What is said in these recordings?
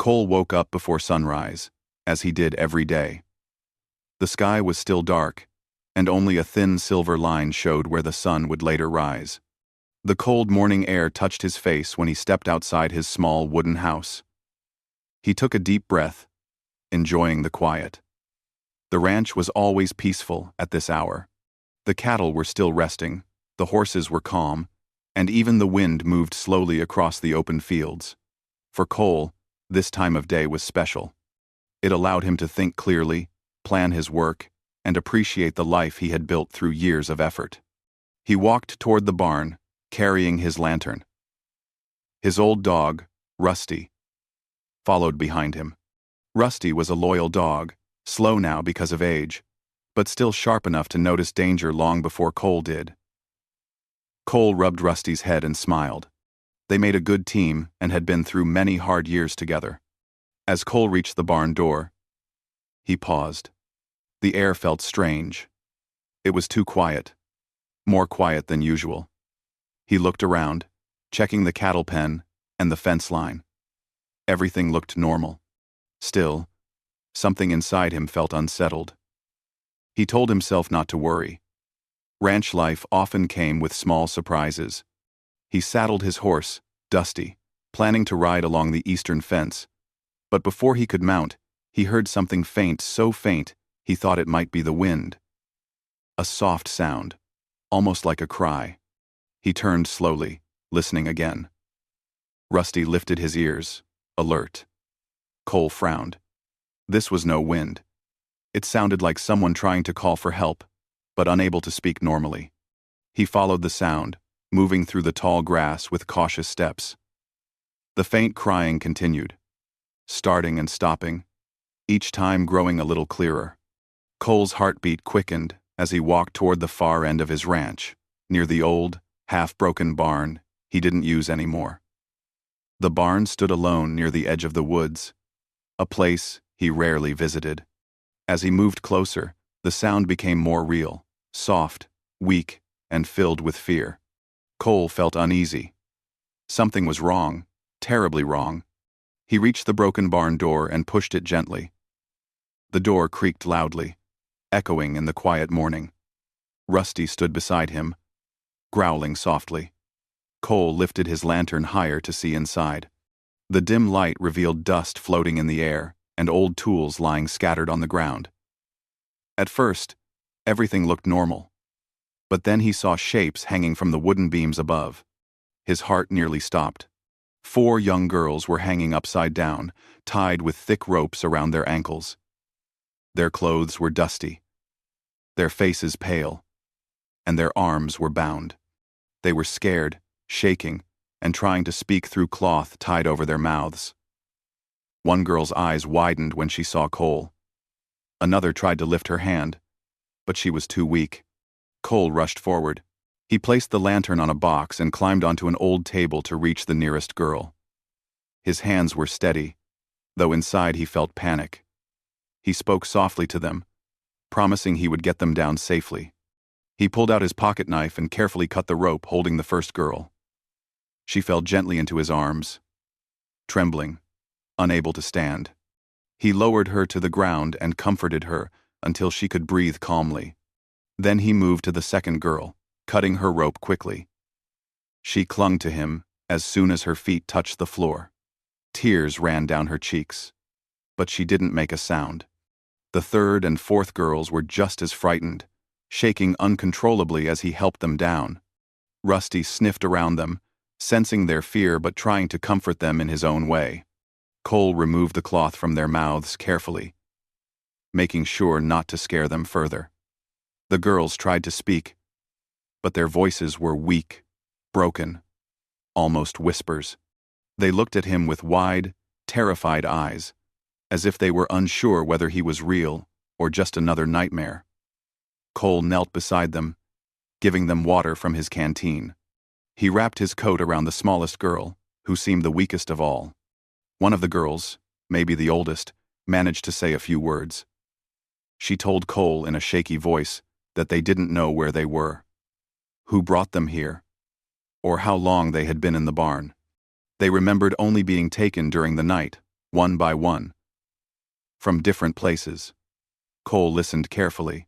Cole woke up before sunrise, as he did every day. The sky was still dark, and only a thin silver line showed where the sun would later rise. The cold morning air touched his face when he stepped outside his small wooden house. He took a deep breath, enjoying the quiet. The ranch was always peaceful at this hour. The cattle were still resting, the horses were calm, and even the wind moved slowly across the open fields. For Cole, this time of day was special. It allowed him to think clearly, plan his work, and appreciate the life he had built through years of effort. He walked toward the barn, carrying his lantern. His old dog, Rusty, followed behind him. Rusty was a loyal dog, slow now because of age, but still sharp enough to notice danger long before Cole did. Cole rubbed Rusty's head and smiled. They made a good team and had been through many hard years together. As Cole reached the barn door, he paused. The air felt strange. It was too quiet, more quiet than usual. He looked around, checking the cattle pen and the fence line. Everything looked normal. Still, something inside him felt unsettled. He told himself not to worry. Ranch life often came with small surprises. He saddled his horse, Dusty, planning to ride along the eastern fence. But before he could mount, he heard something faint, so faint he thought it might be the wind. A soft sound, almost like a cry. He turned slowly, listening again. Rusty lifted his ears, alert. Cole frowned. This was no wind. It sounded like someone trying to call for help, but unable to speak normally. He followed the sound, moving through the tall grass with cautious steps. The faint crying continued, starting and stopping, each time growing a little clearer. Cole's heartbeat quickened as he walked toward the far end of his ranch, near the old, half-broken barn he didn't use anymore. The barn stood alone near the edge of the woods, a place he rarely visited. As he moved closer, the sound became more real, soft, weak, and filled with fear. Cole felt uneasy. Something was wrong, terribly wrong. He reached the broken barn door and pushed it gently. The door creaked loudly, echoing in the quiet morning. Rusty stood beside him, growling softly. Cole lifted his lantern higher to see inside. The dim light revealed dust floating in the air and old tools lying scattered on the ground. At first, everything looked normal. But then he saw shapes hanging from the wooden beams above. His heart nearly stopped. 4 young girls were hanging upside down, tied with thick ropes around their ankles. Their clothes were dusty, their faces pale, and their arms were bound. They were scared, shaking, and trying to speak through cloth tied over their mouths. One girl's eyes widened when she saw Cole. Another tried to lift her hand, but she was too weak. Cole rushed forward. He placed the lantern on a box and climbed onto an old table to reach the nearest girl. His hands were steady, though inside he felt panic. He spoke softly to them, promising he would get them down safely. He pulled out his pocket knife and carefully cut the rope holding the first girl. She fell gently into his arms, trembling, unable to stand. He lowered her to the ground and comforted her until she could breathe calmly. Then he moved to the second girl, cutting her rope quickly. She clung to him as soon as her feet touched the floor. Tears ran down her cheeks, but she didn't make a sound. The third and fourth girls were just as frightened, shaking uncontrollably as he helped them down. Rusty sniffed around them, sensing their fear but trying to comfort them in his own way. Cole removed the cloth from their mouths carefully, making sure not to scare them further. The girls tried to speak, but their voices were weak, broken, almost whispers. They looked at him with wide, terrified eyes, as if they were unsure whether he was real or just another nightmare. Cole knelt beside them, giving them water from his canteen. He wrapped his coat around the smallest girl, who seemed the weakest of all. One of the girls, maybe the oldest, managed to say a few words. She told Cole in a shaky voice that they didn't know where they were, who brought them here, or how long they had been in the barn. They remembered only being taken during the night, one by one. From different places. Cole listened carefully,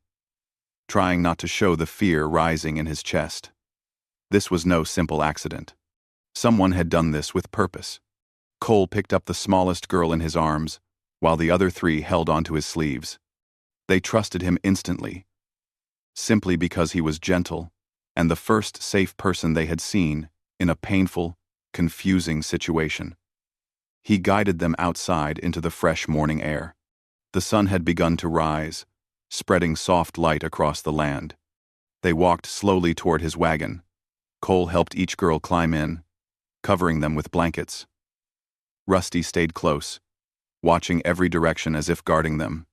trying not to show the fear rising in his chest. This was no simple accident. Someone had done this with purpose. Cole picked up the smallest girl in his arms, while the other three held onto his sleeves. They trusted him instantly, simply because he was gentle and the first safe person they had seen in a painful, confusing situation. He guided them outside into the fresh morning air. The sun had begun to rise, spreading soft light across the land. They walked slowly toward his wagon. Cole helped each girl climb in, covering them with blankets. Rusty stayed close, watching every direction as if guarding them.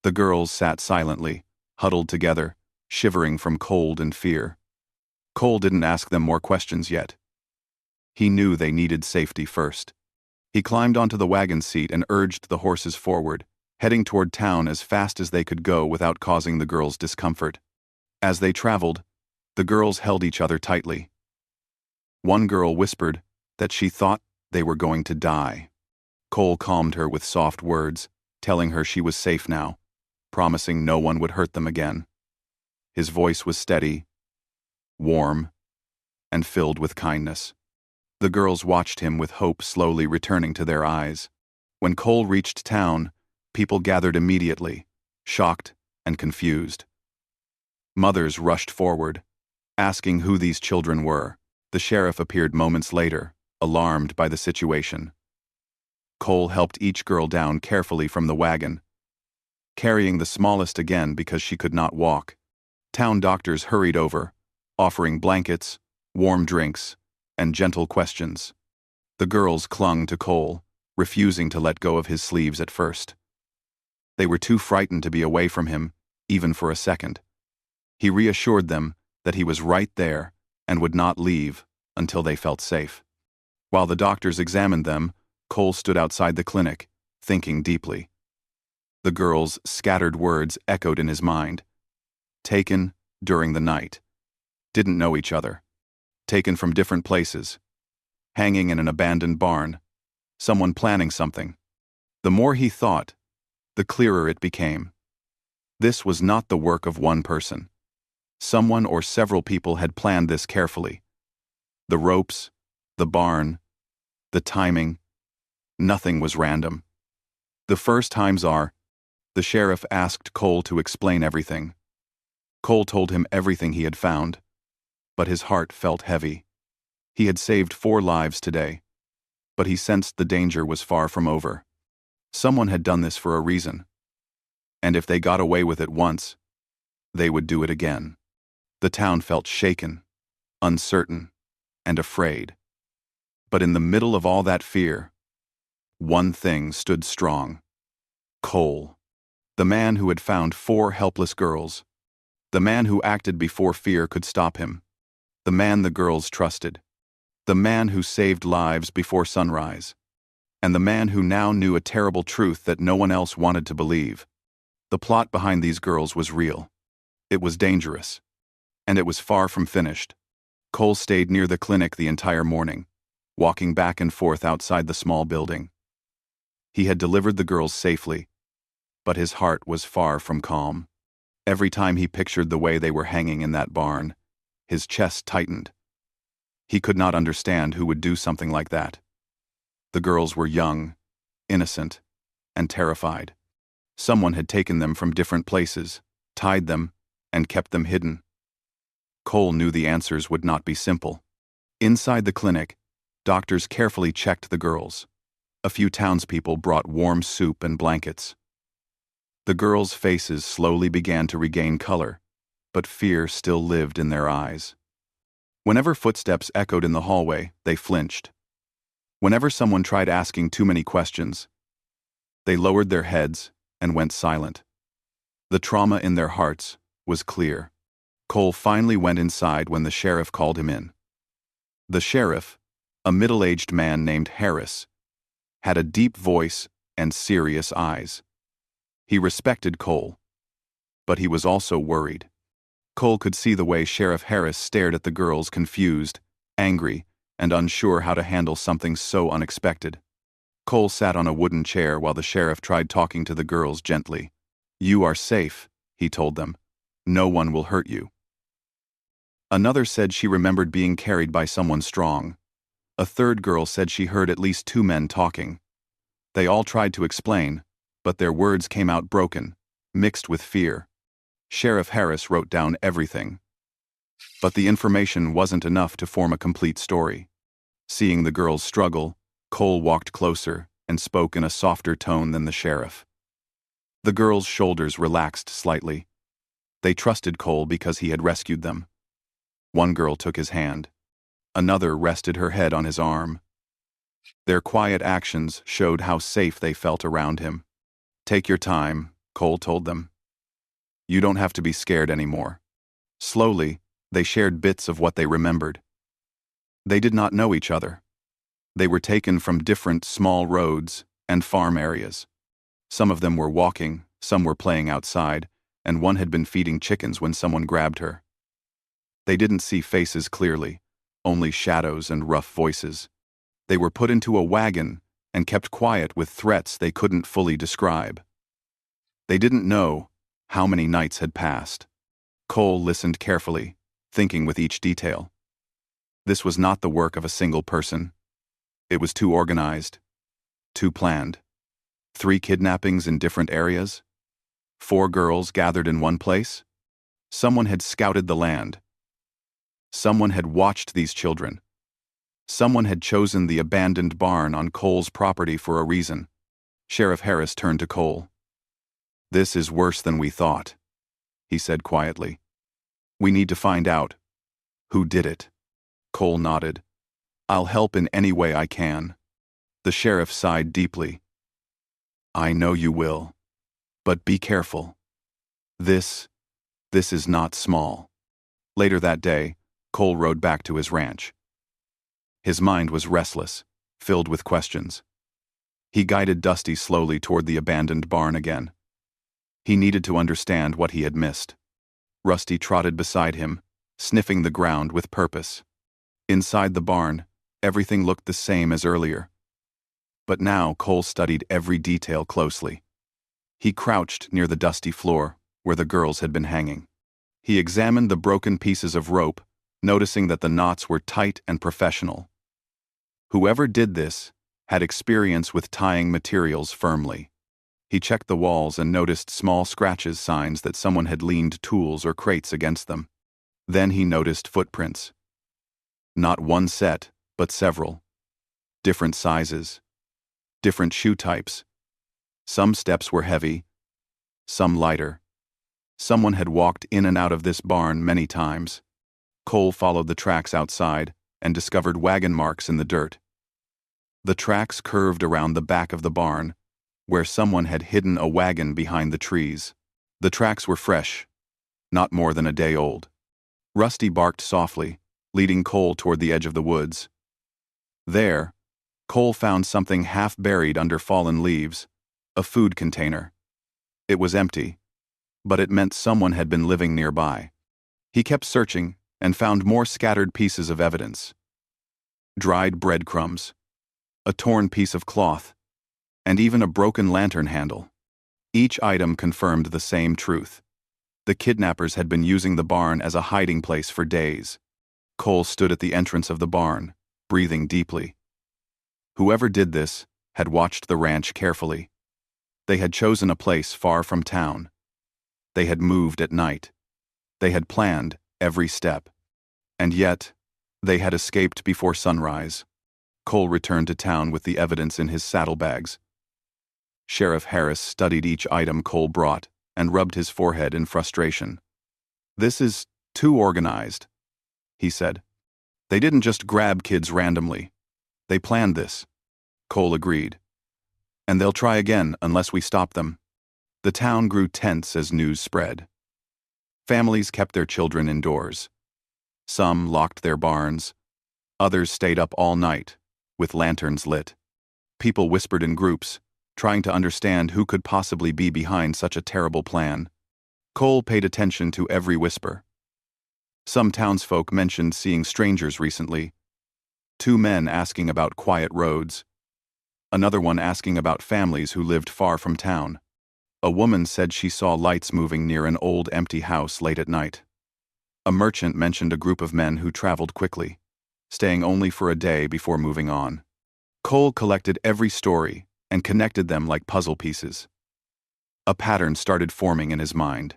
The girls sat silently, huddled together, shivering from cold and fear. Cole didn't ask them more questions yet. He knew they needed safety first. He climbed onto the wagon seat and urged the horses forward, heading toward town as fast as they could go without causing the girls discomfort. As they traveled, the girls held each other tightly. One girl whispered that she thought they were going to die. Cole calmed her with soft words, telling her she was safe now, promising no one would hurt them again. His voice was steady, warm, and filled with kindness. The girls watched him with hope slowly returning to their eyes. When Cole reached town, people gathered immediately, shocked and confused. Mothers rushed forward, asking who these children were. The sheriff appeared moments later, alarmed by the situation. Cole helped each girl down carefully from the wagon, carrying the smallest again because she could not walk. Town doctors hurried over, offering blankets, warm drinks, and gentle questions. The girls clung to Cole, refusing to let go of his sleeves at first. They were too frightened to be away from him, even for a second. He reassured them that he was right there and would not leave until they felt safe. While the doctors examined them, Cole stood outside the clinic, thinking deeply. The girls' scattered words echoed in his mind. Taken during the night. Didn't know each other. Taken from different places. Hanging in an abandoned barn. Someone planning something. The more he thought, the clearer it became. This was not the work of one person. Someone or several people had planned this carefully. The ropes, the barn, the timing, nothing was random. The first times are, the sheriff asked Cole to explain everything. Cole told him everything he had found, but his heart felt heavy. He had saved 4 lives today, but he sensed the danger was far from over. Someone had done this for a reason, and if they got away with it once, they would do it again. The town felt shaken, uncertain, and afraid. But in the middle of all that fear, one thing stood strong. Cole, the man who had found 4 helpless girls, the man who acted before fear could stop him, the man the girls trusted, the man who saved lives before sunrise, and the man who now knew a terrible truth that no one else wanted to believe. The plot behind these girls was real. It was dangerous, and it was far from finished. Cole stayed near the clinic the entire morning, walking back and forth outside the small building. He had delivered the girls safely, but his heart was far from calm. Every time he pictured the way they were hanging in that barn, his chest tightened. He could not understand who would do something like that. The girls were young, innocent, and terrified. Someone had taken them from different places, tied them, and kept them hidden. Cole knew the answers would not be simple. Inside the clinic, doctors carefully checked the girls. A few townspeople brought warm soup and blankets. The girls' faces slowly began to regain color, but fear still lived in their eyes. Whenever footsteps echoed in the hallway, they flinched. Whenever someone tried asking too many questions, they lowered their heads and went silent. The trauma in their hearts was clear. Cole finally went inside when the sheriff called him in. The sheriff, a middle-aged man named Harris, had a deep voice and serious eyes. He respected Cole, but he was also worried. Cole could see the way Sheriff Harris stared at the girls, confused, angry, and unsure how to handle something so unexpected. Cole sat on a wooden chair while the sheriff tried talking to the girls gently. "You are safe," he told them. "No one will hurt you." Another said she remembered being carried by someone strong. A third girl said she heard at least two men talking. They all tried to explain, but their words came out broken, mixed with fear. Sheriff Harris wrote down everything. But the information wasn't enough to form a complete story. Seeing the girls struggle, Cole walked closer and spoke in a softer tone than the sheriff. The girls' shoulders relaxed slightly. They trusted Cole because he had rescued them. One girl took his hand. Another rested her head on his arm. Their quiet actions showed how safe they felt around him. "Take your time," Cole told them. "You don't have to be scared anymore." Slowly, they shared bits of what they remembered. They did not know each other. They were taken from different small roads and farm areas. Some of them were walking, some were playing outside, and one had been feeding chickens when someone grabbed her. They didn't see faces clearly, only shadows and rough voices. They were put into a wagon and kept quiet with threats they couldn't fully describe. They didn't know how many nights had passed. Cole listened carefully, thinking with each detail. This was not the work of a single person. It was too organized, too planned. 3 kidnappings in different areas. 4 girls gathered in one place. Someone had scouted the land. Someone had watched these children. Someone had chosen the abandoned barn on Cole's property for a reason. Sheriff Harris turned to Cole. "This is worse than we thought," he said quietly. "We need to find out who did it." Cole nodded. "I'll help in any way I can." The sheriff sighed deeply. "I know you will. But be careful. This is not small." Later that day, Cole rode back to his ranch. His mind was restless, filled with questions. He guided Dusty slowly toward the abandoned barn again. He needed to understand what he had missed. Rusty trotted beside him, sniffing the ground with purpose. Inside the barn, everything looked the same as earlier. But now Cole studied every detail closely. He crouched near the dusty floor, where the girls had been hanging. He examined the broken pieces of rope, noticing that the knots were tight and professional. Whoever did this had experience with tying materials firmly. He checked the walls and noticed small scratches, signs that someone had leaned tools or crates against them. Then he noticed footprints. Not one set, but several. Different sizes. Different shoe types. Some steps were heavy, some lighter. Someone had walked in and out of this barn many times. Cole followed the tracks outside and discovered wagon marks in the dirt. The tracks curved around the back of the barn, where someone had hidden a wagon behind the trees. The tracks were fresh, not more than a day old. Rusty barked softly, leading Cole toward the edge of the woods. There, Cole found something half buried under fallen leaves, a food container. It was empty, but it meant someone had been living nearby. He kept searching and found more scattered pieces of evidence. Dried breadcrumbs, a torn piece of cloth, and even a broken lantern handle. Each item confirmed the same truth. The kidnappers had been using the barn as a hiding place for days. Cole stood at the entrance of the barn, breathing deeply. Whoever did this had watched the ranch carefully. They had chosen a place far from town. They had moved at night. They had planned every step. And yet, they had escaped before sunrise. Cole returned to town with the evidence in his saddlebags. Sheriff Harris studied each item Cole brought and rubbed his forehead in frustration. "This is too organized," he said. "They didn't just grab kids randomly. They planned this." Cole agreed. "And they'll try again unless we stop them." The town grew tense as news spread. Families kept their children indoors. Some locked their barns. Others stayed up all night, with lanterns lit. People whispered in groups, trying to understand who could possibly be behind such a terrible plan. Cole paid attention to every whisper. Some townsfolk mentioned seeing strangers recently. 2 men asking about quiet roads. another one asking about families who lived far from town. A woman said she saw lights moving near an old empty house late at night. A merchant mentioned a group of men who traveled quickly, staying only for a day before moving on. Cole collected every story and connected them like puzzle pieces. A pattern started forming in his mind.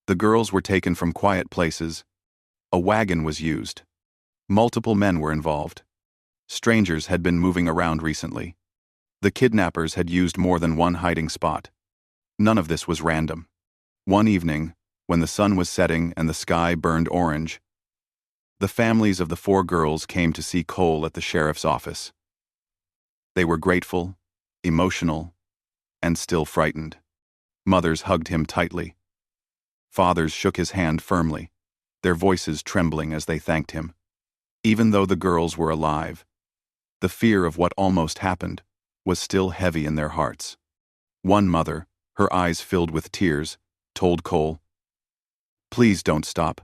The girls were taken from quiet places. A wagon was used. Multiple men were involved. Strangers had been moving around recently. The kidnappers had used more than one hiding spot. None of this was random. One evening, when the sun was setting and the sky burned orange, the families of the 4 girls came to see Cole at the sheriff's office. They were grateful, emotional, and still frightened. Mothers hugged him tightly. Fathers shook his hand firmly, their voices trembling as they thanked him. Even though the girls were alive, the fear of what almost happened was still heavy in their hearts. One mother, her eyes filled with tears, told Cole, "Please don't stop.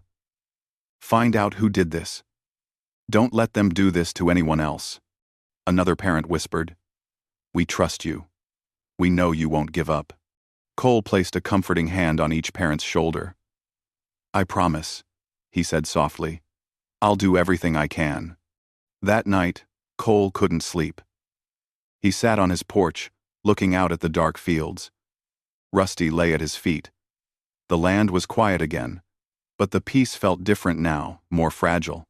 Find out who did this. Don't let them do this to anyone else." Another parent whispered, "We trust you. We know you won't give up." Cole placed a comforting hand on each parent's shoulder. "I promise," he said softly. "I'll do everything I can." That night, Cole couldn't sleep. He sat on his porch, looking out at the dark fields. Rusty lay at his feet. The land was quiet again, but the peace felt different now, more fragile.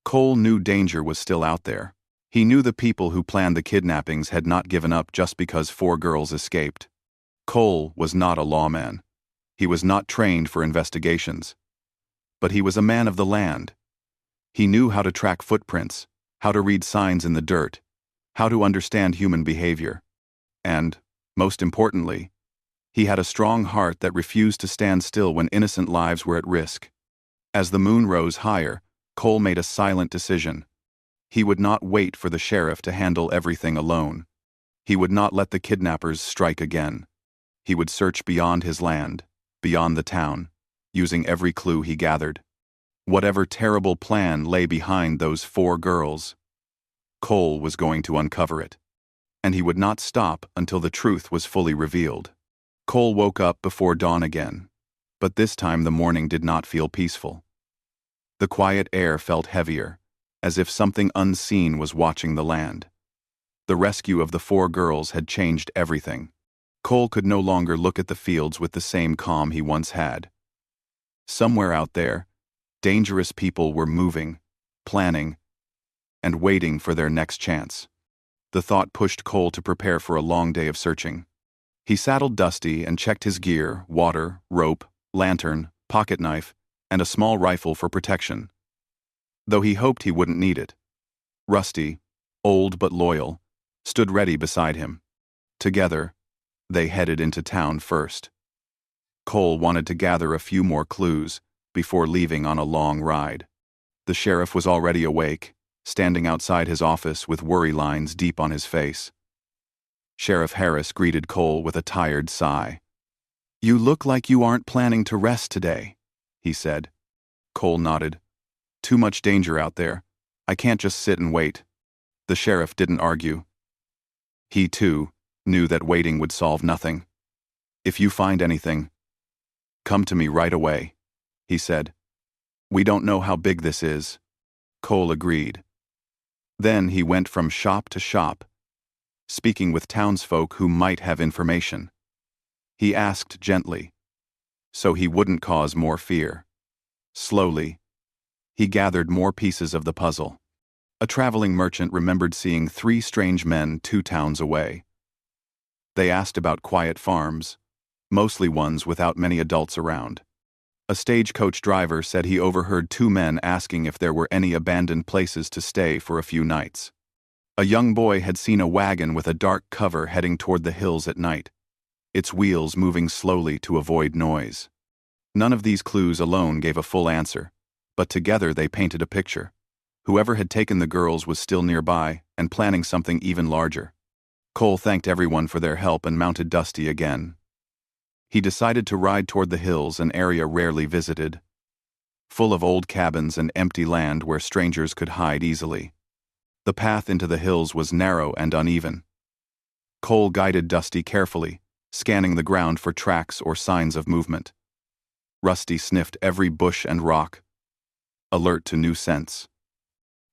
Cole knew danger was still out there. He knew the people who planned the kidnappings had not given up just because 4 girls escaped. Cole was not a lawman. He was not trained for investigations. But he was a man of the land. He knew how to track footprints, how to read signs in the dirt, how to understand human behavior. And, most importantly, he had a strong heart that refused to stand still when innocent lives were at risk. As the moon rose higher, Cole made a silent decision. He would not wait for the sheriff to handle everything alone. He would not let the kidnappers strike again. He would search beyond his land, beyond the town, using every clue he gathered. Whatever terrible plan lay behind those 4 girls, Cole was going to uncover it. And he would not stop until the truth was fully revealed. Cole woke up before dawn again, but this time the morning did not feel peaceful. The quiet air felt heavier, as if something unseen was watching the land. The rescue of the 4 girls had changed everything. Cole could no longer look at the fields with the same calm he once had. Somewhere out there, dangerous people were moving, planning, and waiting for their next chance. The thought pushed Cole to prepare for a long day of searching. He saddled Dusty and checked his gear, water, rope, lantern, pocket knife, and a small rifle for protection. Though he hoped he wouldn't need it. Rusty, old but loyal, stood ready beside him. Together, they headed into town first. Cole wanted to gather a few more clues before leaving on a long ride. The sheriff was already awake, standing outside his office with worry lines deep on his face. Sheriff Harris greeted Cole with a tired sigh. "You look like you aren't planning to rest today," he said. Cole nodded. "Too much danger out there. I can't just sit and wait." The sheriff didn't argue. He, too, knew that waiting would solve nothing. "If you find anything, come to me right away," he said. "We don't know how big this is." Cole agreed. Then he went from shop to shop, speaking with townsfolk who might have information. He asked gently, so he wouldn't cause more fear. Slowly, he gathered more pieces of the puzzle. A traveling merchant remembered seeing 3 strange men 2 towns away. They asked about quiet farms, mostly ones without many adults around. A stagecoach driver said he overheard 2 men asking if there were any abandoned places to stay for a few nights. A young boy had seen a wagon with a dark cover heading toward the hills at night, its wheels moving slowly to avoid noise. None of these clues alone gave a full answer, but together they painted a picture. Whoever had taken the girls was still nearby and planning something even larger. Cole thanked everyone for their help and mounted Dusty again. He decided to ride toward the hills, an area rarely visited, full of old cabins and empty land where strangers could hide easily. The path into the hills was narrow and uneven. Cole guided Dusty carefully, scanning the ground for tracks or signs of movement. Rusty sniffed every bush and rock, alert to new scents.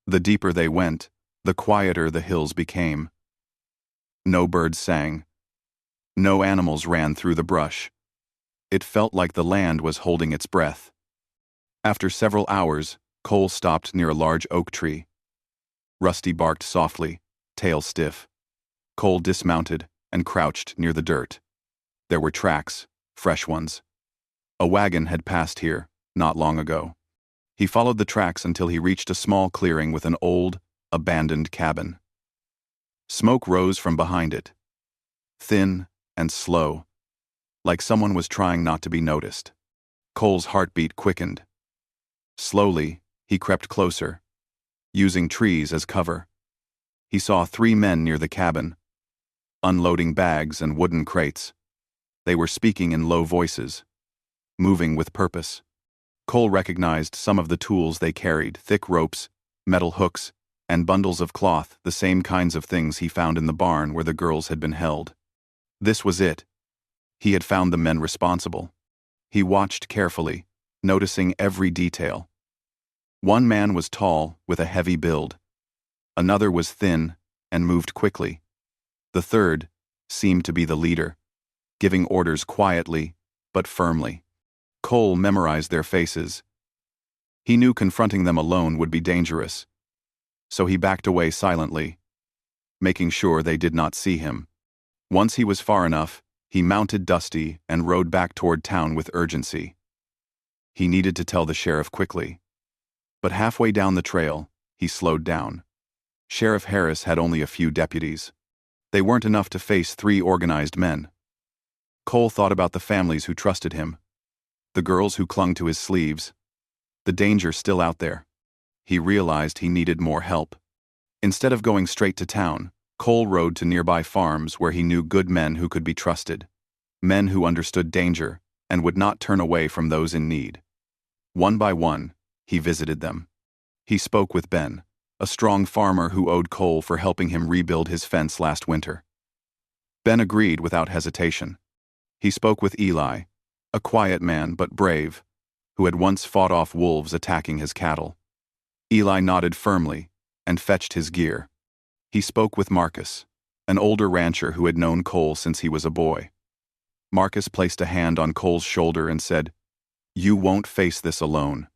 The deeper they went, the quieter the hills became. No birds sang. No animals ran through the brush. It felt like the land was holding its breath. After several hours, Cole stopped near a large oak tree. Rusty barked softly, tail stiff. Cole dismounted and crouched near the dirt. There were tracks, fresh ones. A wagon had passed here, not long ago. He followed the tracks until he reached a small clearing with an old, abandoned cabin. Smoke rose from behind it, thin and slow, like someone was trying not to be noticed. Cole's heartbeat quickened. Slowly, he crept closer, using trees as cover. He saw 3 men near the cabin, unloading bags and wooden crates. They were speaking in low voices, moving with purpose. Cole recognized some of the tools they carried: thick ropes, metal hooks, and bundles of cloth, the same kinds of things he found in the barn where the girls had been held. This was it. He had found the men responsible. He watched carefully, noticing every detail. One man was tall, with a heavy build. Another was thin and moved quickly. The third seemed to be the leader, giving orders quietly but firmly. Cole memorized their faces. He knew confronting them alone would be dangerous, so he backed away silently, making sure they did not see him. Once he was far enough, he mounted Dusty and rode back toward town with urgency. He needed to tell the sheriff quickly. But halfway down the trail, he slowed down. Sheriff Harris had only a few deputies. They weren't enough to face 3 organized men. Cole thought about the families who trusted him, the girls who clung to his sleeves, the danger still out there. He realized he needed more help. Instead of going straight to town, Cole rode to nearby farms where he knew good men who could be trusted, men who understood danger and would not turn away from those in need. One by one, he visited them. He spoke with Ben, a strong farmer who owed Cole for helping him rebuild his fence last winter. Ben agreed without hesitation. He spoke with Eli, a quiet man but brave, who had once fought off wolves attacking his cattle. Eli nodded firmly and fetched his gear. He spoke with Marcus, an older rancher who had known Cole since he was a boy. Marcus placed a hand on Cole's shoulder and said, "You won't face this alone."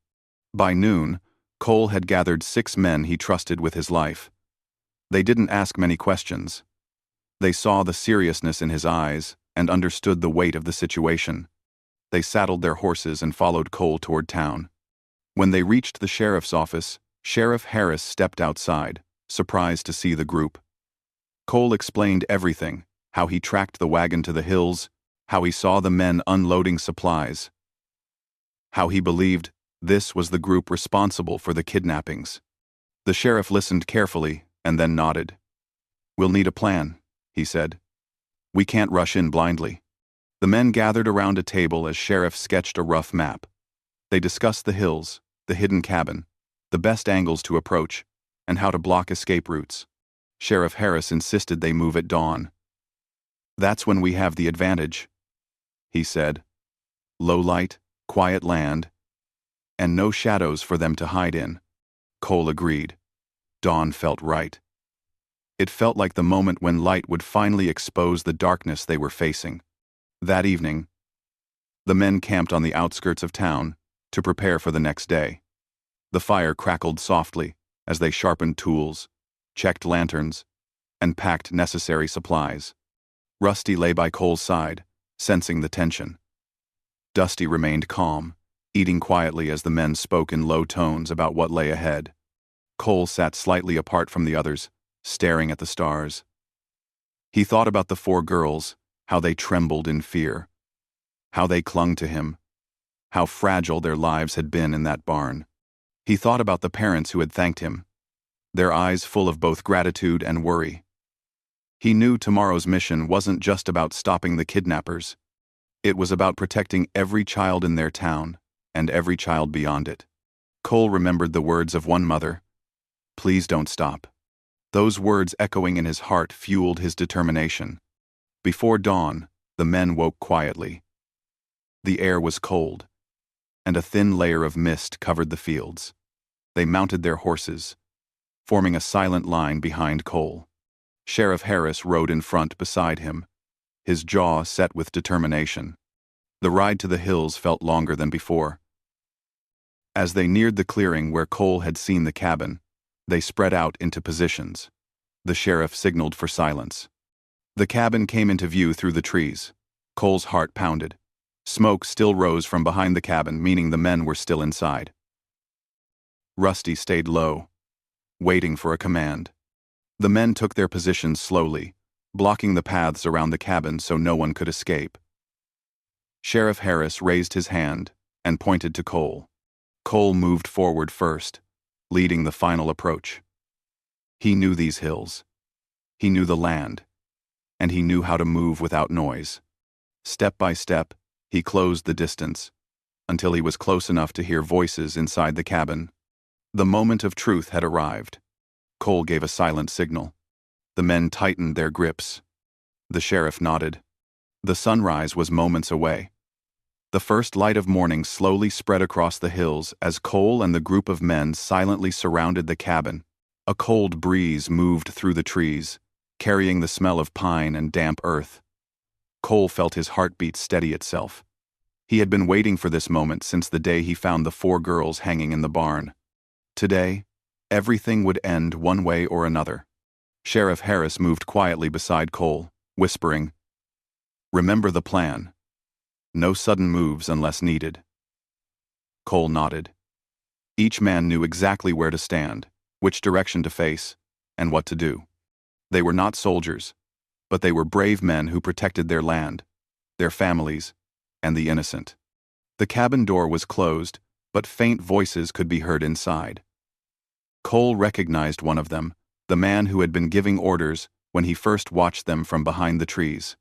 By noon, Cole had gathered 6 men he trusted with his life. They didn't ask many questions. They saw the seriousness in his eyes and understood the weight of the situation. They saddled their horses and followed Cole toward town. When they reached the sheriff's office, Sheriff Harris stepped outside, surprised to see the group. Cole explained everything: how he tracked the wagon to the hills, how he saw the men unloading supplies, how he believed this was the group responsible for the kidnappings. The sheriff listened carefully and then nodded. "We'll need a plan," he said. "We can't rush in blindly." The men gathered around a table as Sheriff sketched a rough map. They discussed the hills, the hidden cabin, the best angles to approach, and how to block escape routes. Sheriff Harris insisted they move at dawn. "That's when we have the advantage," he said. "Low light, quiet land, and no shadows for them to hide in." Cole agreed. Dawn felt right. It felt like the moment when light would finally expose the darkness they were facing. That evening, the men camped on the outskirts of town to prepare for the next day. The fire crackled softly as they sharpened tools, checked lanterns, and packed necessary supplies. Rusty lay by Cole's side, sensing the tension. Dusty remained calm, eating quietly as the men spoke in low tones about what lay ahead. Cole sat slightly apart from the others, staring at the stars. He thought about the 4 girls, how they trembled in fear, how they clung to him, how fragile their lives had been in that barn. He thought about the parents who had thanked him, their eyes full of both gratitude and worry. He knew tomorrow's mission wasn't just about stopping the kidnappers. It was about protecting every child in their town and every child beyond it. Cole remembered the words of one mother, "Please don't stop." Those words echoing in his heart fueled his determination. Before dawn, the men woke quietly. The air was cold, and a thin layer of mist covered the fields. They mounted their horses, forming a silent line behind Cole. Sheriff Harris rode in front beside him, his jaw set with determination. The ride to the hills felt longer than before. As they neared the clearing where Cole had seen the cabin, they spread out into positions. The sheriff signaled for silence. The cabin came into view through the trees. Cole's heart pounded. Smoke still rose from behind the cabin, meaning the men were still inside. Rusty stayed low, waiting for a command. The men took their positions slowly, blocking the paths around the cabin so no one could escape. Sheriff Harris raised his hand and pointed to Cole. Cole moved forward first, leading the final approach. He knew these hills. He knew the land, and he knew how to move without noise. Step by step, he closed the distance, until he was close enough to hear voices inside the cabin. The moment of truth had arrived. Cole gave a silent signal. The men tightened their grips. The sheriff nodded. The sunrise was moments away. The first light of morning slowly spread across the hills as Cole and the group of men silently surrounded the cabin. A cold breeze moved through the trees, carrying the smell of pine and damp earth. Cole felt his heartbeat steady itself. He had been waiting for this moment since the day he found the 4 girls hanging in the barn. Today, everything would end one way or another. Sheriff Harris moved quietly beside Cole, whispering, "Remember the plan. No sudden moves unless needed." Cole nodded. Each man knew exactly where to stand, which direction to face, and what to do. They were not soldiers, but they were brave men who protected their land, their families, and the innocent. The cabin door was closed, but faint voices could be heard inside. Cole recognized one of them, the man who had been giving orders when he first watched them from behind the trees.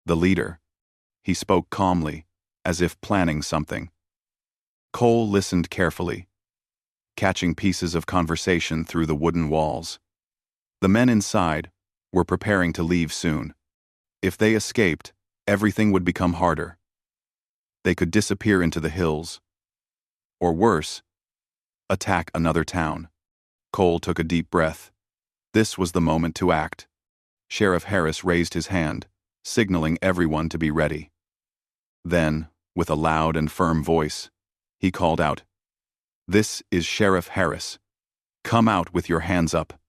The leader. He spoke calmly, as if planning something. Cole listened carefully, catching pieces of conversation through the wooden walls. The men inside were preparing to leave soon. If they escaped, everything would become harder. They could disappear into the hills. Or worse, attack another town. Cole took a deep breath. This was the moment to act. Sheriff Harris raised his hand, signaling everyone to be ready. Then, with a loud and firm voice, he called out, "This is Sheriff Harris. Come out with your hands up."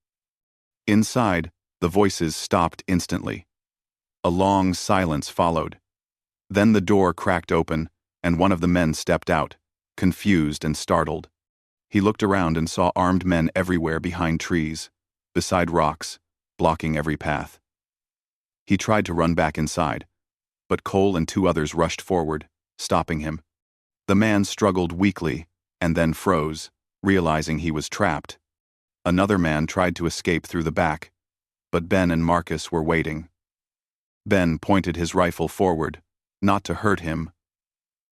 Inside, the voices stopped instantly. A long silence followed. Then the door cracked open, and one of the men stepped out, confused and startled. He looked around and saw armed men everywhere behind trees, beside rocks, blocking every path. He tried to run back inside, but Cole and 2 others rushed forward, stopping him. The man struggled weakly, and then froze, realizing he was trapped. Another man tried to escape through the back, but Ben and Marcus were waiting. Ben pointed his rifle forward, not to hurt him,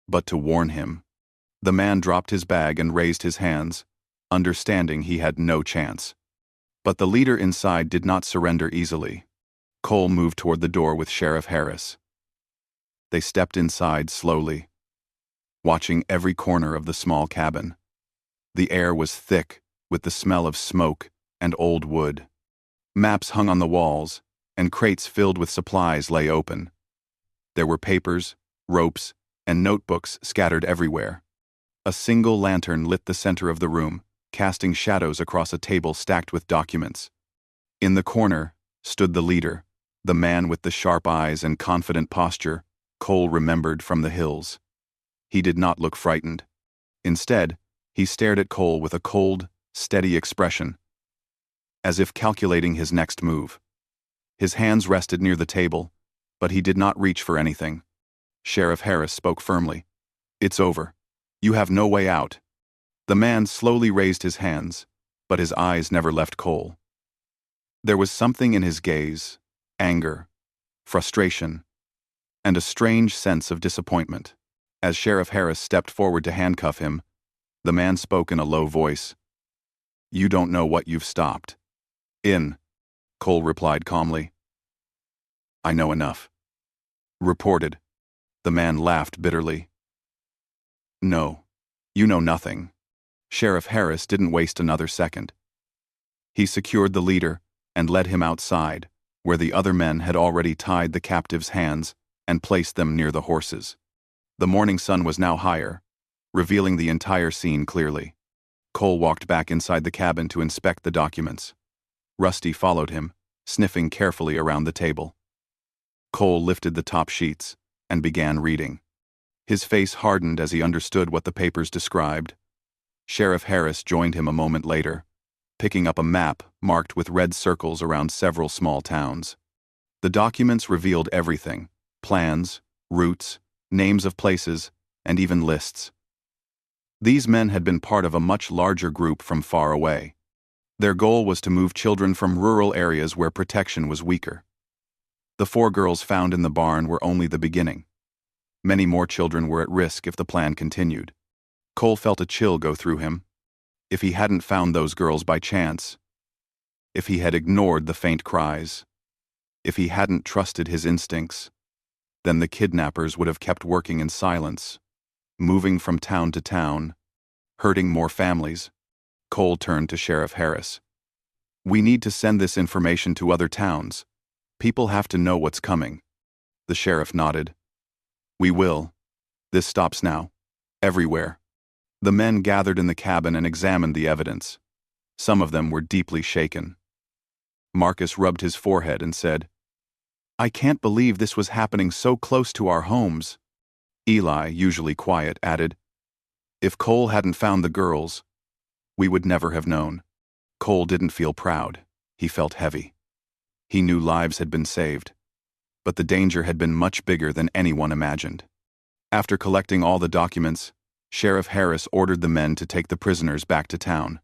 but to warn him. The man dropped his bag and raised his hands, understanding he had no chance. But the leader inside did not surrender easily. Cole moved toward the door with Sheriff Harris. They stepped inside slowly, watching every corner of the small cabin. The air was thick with the smell of smoke and old wood. Maps hung on the walls, and crates filled with supplies lay open. There were papers, ropes, and notebooks scattered everywhere. A single lantern lit the center of the room, casting shadows across a table stacked with documents. In the corner stood the leader, the man with the sharp eyes and confident posture Cole remembered from the hills. He did not look frightened. Instead, he stared at Cole with a cold, steady expression, as if calculating his next move. His hands rested near the table, but he did not reach for anything. Sheriff Harris spoke firmly. "It's over. You have no way out." The man slowly raised his hands, but his eyes never left Cole. There was something in his gaze, anger, frustration, and a strange sense of disappointment. As Sheriff Harris stepped forward to handcuff him, the man spoke in a low voice. "You don't know what you've stopped." "In," Cole replied calmly. I know enough. Reported. The man laughed bitterly. No. You know nothing. Sheriff Harris didn't waste another second. He secured the leader and led him outside, where the other men had already tied the captive's hands and placed them near the horses. The morning sun was now higher, revealing the entire scene clearly. Cole walked back inside the cabin to inspect the documents. Rusty followed him, sniffing carefully around the table. Cole lifted the top sheets and began reading. His face hardened as he understood what the papers described. Sheriff Harris joined him a moment later, picking up a map marked with red circles around several small towns. The documents revealed everything: plans, routes, names of places, and even lists. These men had been part of a much larger group from far away. Their goal was to move children from rural areas where protection was weaker. The 4 girls found in the barn were only the beginning. Many more children were at risk if the plan continued. Cole felt a chill go through him. If he hadn't found those girls by chance, if he had ignored the faint cries, if he hadn't trusted his instincts, then the kidnappers would have kept working in silence, moving from town to town, hurting more families. Cole turned to Sheriff Harris. We need to send this information to other towns. People have to know what's coming. The sheriff nodded. We will. This stops now. Everywhere. The men gathered in the cabin and examined the evidence. Some of them were deeply shaken. Marcus rubbed his forehead and said, I can't believe this was happening so close to our homes. Eli, usually quiet, added, If Cole hadn't found the girls, we would never have known. Cole didn't feel proud. He felt heavy. He knew lives had been saved, but the danger had been much bigger than anyone imagined. After collecting all the documents, Sheriff Harris ordered the men to take the prisoners back to town.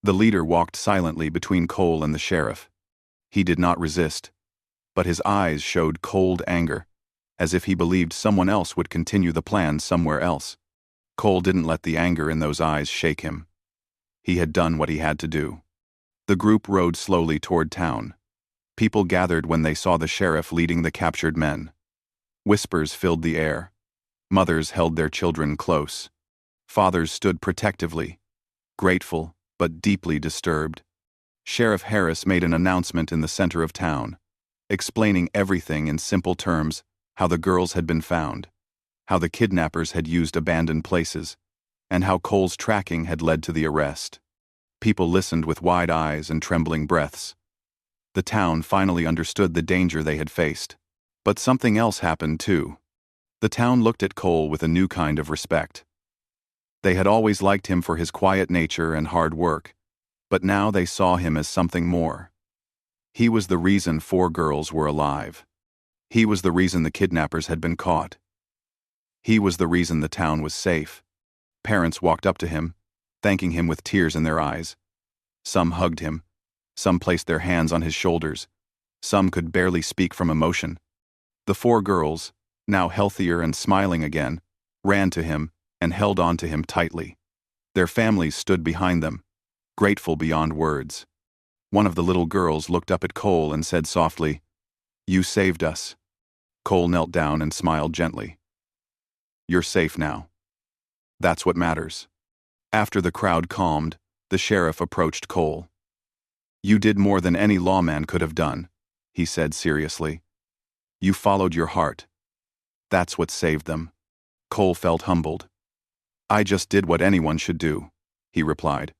The leader walked silently between Cole and the sheriff. He did not resist, but his eyes showed cold anger, as if he believed someone else would continue the plan somewhere else. Cole didn't let the anger in those eyes shake him. He had done what he had to do. The group rode slowly toward town. People gathered when they saw the sheriff leading the captured men. Whispers filled the air. Mothers held their children close. Fathers stood protectively, grateful but deeply disturbed. Sheriff Harris made an announcement in the center of town, explaining everything in simple terms: how the girls had been found, how the kidnappers had used abandoned places, and how Cole's tracking had led to the arrest. People listened with wide eyes and trembling breaths. The town finally understood the danger they had faced. But something else happened too. The town looked at Cole with a new kind of respect. They had always liked him for his quiet nature and hard work, but now they saw him as something more. He was the reason 4 girls were alive. He was the reason the kidnappers had been caught. He was the reason the town was safe. Parents walked up to him, thanking him with tears in their eyes. Some hugged him. Some placed their hands on his shoulders. Some could barely speak from emotion. The 4 girls, now healthier and smiling again, ran to him and held on to him tightly. Their families stood behind them, grateful beyond words. One of the little girls looked up at Cole and said softly, You saved us. Cole knelt down and smiled gently. You're safe now. That's what matters. After the crowd calmed, the sheriff approached Cole. You did more than any lawman could have done, he said seriously. You followed your heart. That's what saved them. Cole felt humbled. I just did what anyone should do, he replied.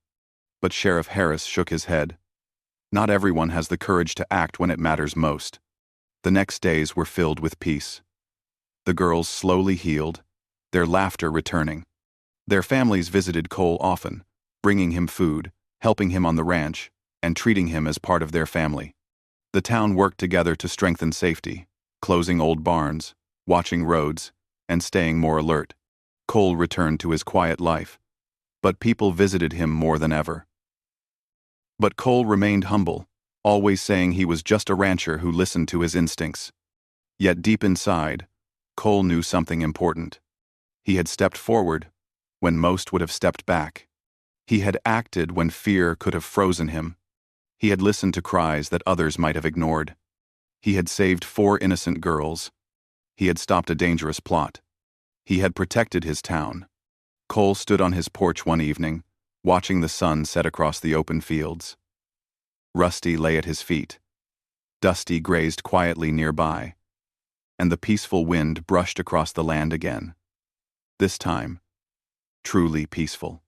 But Sheriff Harris shook his head. Not everyone has the courage to act when it matters most. The next days were filled with peace. The girls slowly healed, their laughter returning. Their families visited Cole often, bringing him food, helping him on the ranch, and treating him as part of their family. The town worked together to strengthen safety, closing old barns, watching roads, and staying more alert. Cole returned to his quiet life, but people visited him more than ever. But Cole remained humble, always saying he was just a rancher who listened to his instincts. Yet deep inside, Cole knew something important. He had stepped forward when most would have stepped back. He had acted when fear could have frozen him. He had listened to cries that others might have ignored. He had saved 4 innocent girls. He had stopped a dangerous plot. He had protected his town. Cole stood on his porch one evening, watching the sun set across the open fields. Rusty lay at his feet. Dusty grazed quietly nearby, and the peaceful wind brushed across the land again. This time, truly peaceful.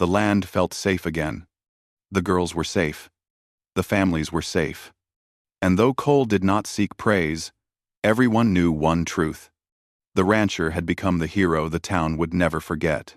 The land felt safe again. The girls were safe. The families were safe. And though Cole did not seek praise, everyone knew one truth. The rancher had become the hero the town would never forget.